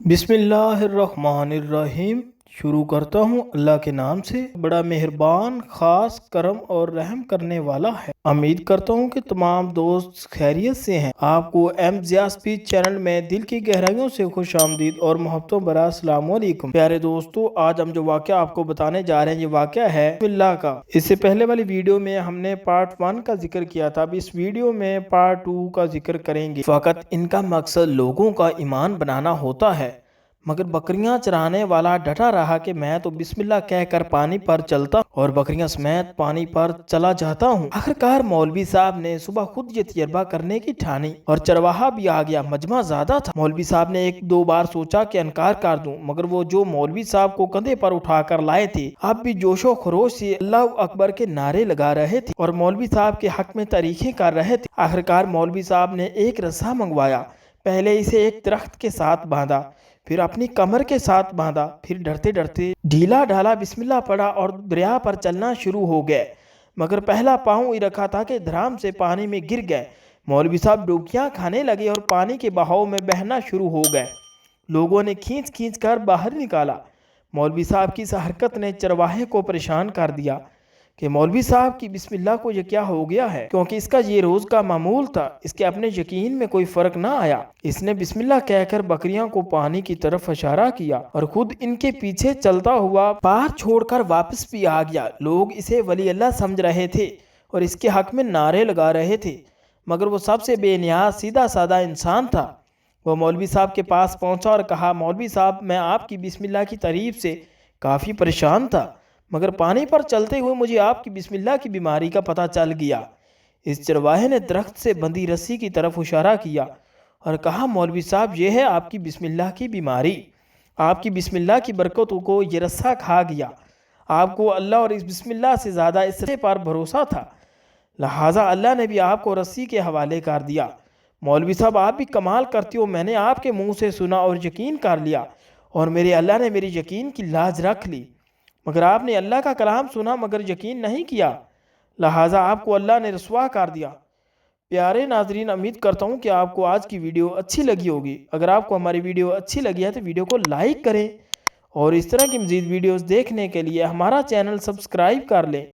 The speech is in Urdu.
بسم اللہ الرحمن الرحیم۔ شروع کرتا ہوں اللہ کے نام سے، بڑا مہربان، خاص کرم اور رحم کرنے والا ہے۔ امید کرتا ہوں کہ تمام دوست خیریت سے ہیں۔ آپ کو ایم ضیاء اسپیچ چینل میں دل کی گہرائیوں سے خوش آمدید اور محبتوں برا السلام علیکم۔ پیارے دوستو، آج ہم جو واقعہ آپ کو بتانے جا رہے ہیں، یہ واقعہ ہے بسم اللہ کا۔ اس سے پہلے والی ویڈیو میں ہم نے پارٹ 1 کا ذکر کیا تھا، اب اس ویڈیو میں پارٹ 2 کا ذکر کریں گے۔ فقط ان کا مقصد لوگوں کا ایمان بنانا ہوتا ہے، مگر بکریاں چرانے والا ڈٹا رہا کہ میں تو بسم اللہ کہہ کر پانی پر چلتا اور بکریاں سمیت پانی پر چلا جاتا ہوں۔ آخرکار مولوی صاحب نے صبح خود یہ تجربہ کرنے کی ٹھانی اور چرواہا بھی آ گیا۔ مجمع زیادہ تھا۔ مولوی صاحب نے ایک دو بار سوچا کہ انکار کر دوں، مگر وہ جو مولوی صاحب کو کندھے پر اٹھا کر لائے تھے اب بھی جوش و خروش سے اللہ اکبر کے نعرے لگا رہے تھے اور مولوی صاحب کے حق میں تاریخیں کر رہے تھے۔ آخرکار مولوی صاحب نے ایک رسا منگوایا، پہلے اسے ایک درخت کے ساتھ باندھا، پھر اپنی کمر کے ساتھ باندھا، پھر ڈرتے ڈرتے ڈھیلا ڈھالا بسم اللہ پڑھا اور دریا پر چلنا شروع ہو گئے، مگر پہلا پاؤں ہی رکھا تھا کہ دھڑام سے پانی میں گر گئے۔ مولوی صاحب ڈبکیاں کھانے لگے اور پانی کے بہاؤ میں بہنا شروع ہو گئے۔ لوگوں نے کھینچ کھینچ کر باہر نکالا۔ مولوی صاحب کی اس حرکت نے چرواہے کو پریشان کر دیا کہ مولوی صاحب کی بسم اللہ کو یہ کیا ہو گیا ہے، کیونکہ اس کا یہ روز کا معمول تھا۔ اس کے اپنے یقین میں کوئی فرق نہ آیا۔ اس نے بسم اللہ کہہ کر بکریاں کو پانی کی طرف اشارہ کیا اور خود ان کے پیچھے چلتا ہوا پار چھوڑ کر واپس بھی آ گیا۔ لوگ اسے ولی اللہ سمجھ رہے تھے اور اس کے حق میں نعرے لگا رہے تھے، مگر وہ سب سے بے نیاز سیدھا سادہ انسان تھا۔ وہ مولوی صاحب کے پاس پہنچا اور کہا، مولوی صاحب، میں آپ کی بسم اللہ کی تعریف سے کافی پریشان تھا، مگر پانی پر چلتے ہوئے مجھے آپ کی بسم اللہ کی بیماری کا پتہ چل گیا۔ اس چرواہے نے درخت سے بندھی رسی کی طرف اشارہ کیا اور کہا، مولوی صاحب، یہ ہے آپ کی بسم اللہ کی بیماری۔ آپ کی بسم اللہ کی برکتوں کو یہ رسا کھا گیا۔ آپ کو اللہ اور اس بسم اللہ سے زیادہ اس رسے پر بھروسہ تھا، لہٰذا اللہ نے بھی آپ کو رسی کے حوالے کر دیا۔ مولوی صاحب، آپ بھی کمال کرتے ہو، میں نے آپ کے منہ سے سنا اور یقین کر لیا، اور میرے اللہ نے میری یقین کی لاج رکھ لی، مگر آپ نے اللہ کا کلام سنا مگر یقین نہیں کیا، لہٰذا آپ کو اللہ نے رسوا کر دیا۔ پیارے ناظرین، امید کرتا ہوں کہ آپ کو آج کی ویڈیو اچھی لگی ہوگی۔ اگر آپ کو ہماری ویڈیو اچھی لگی ہے تو ویڈیو کو لائک کریں اور اس طرح کی مزید ویڈیوز دیکھنے کے لیے ہمارا چینل سبسکرائب کر لیں۔